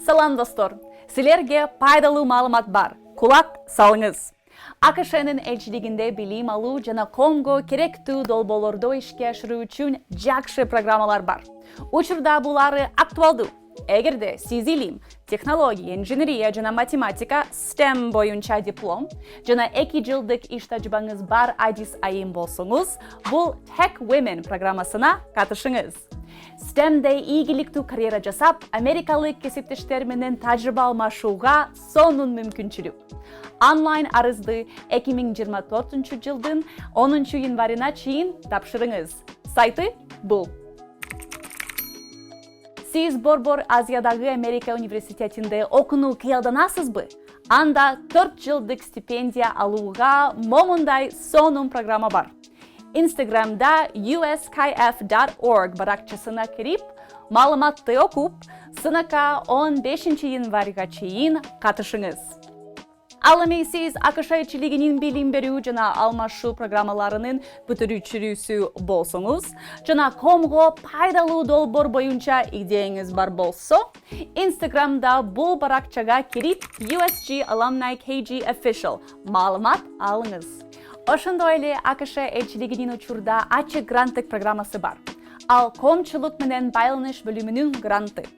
Салам достор, силерге пайдалуу маалымат бар. Кулак салыңыз. АКШнын элчилигинде билим алуу жана коомго керектүү долбоолорду ишке ашыруу үчүн жакшы программалар бар. Учурда булары актуалдуу. Эгерде сиз илим, технология, инженерия жана математика STEM боюнча диплом жана 2 жылдык иш тажрыйбаңыз бар адис айым болсоңуз, бул Tech Women программасына катышыңыз. STEMде ийгиликтүү карьера жасап, америкалык кесиптештер менен тажрыйба алмашууга сонун мүмкүнчүлүк. Онлайн арызды 2024 жылдын 10 январына чейин тапшырыңыз. Сайты бул. Сиз Борбор Азиядагы Америка университетинде окууну кыялданасызбы? Анда 4 жылдык стипендия алууга момундай сонун программа бар. Instagram'da uskf.org баракчасына кирип, маалыматты окуп, сынакка 15 январга чейин катышыңыз. Ал эми сиз АКШ элчилигинин билим берүү жана алмашуу программаларынын бүтүрүүчүсү болсоңуз, жана коомго пайдалуу долбоор боюнча идеяңыз бар болсо, Instagram'da бул баракчага кирип USG Alumni KG Official маалымат алыңыз. Ошондой эле АКШ элчилигинин учурда ачык гранттык программасы бар. Ал коомчулук менен байланыш бөлүмүнүн гранты.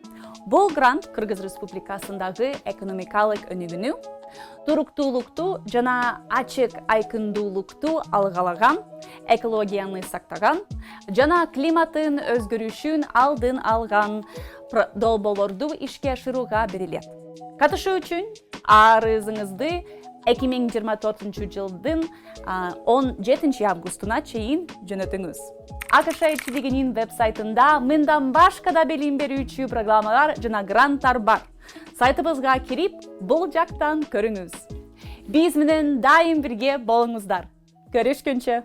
Бул грант Кыргыз Республикасындагы экономикалык өнүгүүнү, туруктуулукту жана ачык айкындуулукту алгалаган, экологияны сактаган жана климаттын өзгөрүшүн алдын алган долбоолорду ишке ашырууга берилет. Катышуу үчүн арызыңызды 2024 жылдын 17 августуна чейин жөнөтүңүз. АКШ элчилигинин веб-сайтында мындан башка да билим берүүчү программалар жана гранттар бар. Сайтыбызга кирип, бул жактан көрүңүз. Биз менен дайым бирге болуңуздар. Көрүшкөнчө.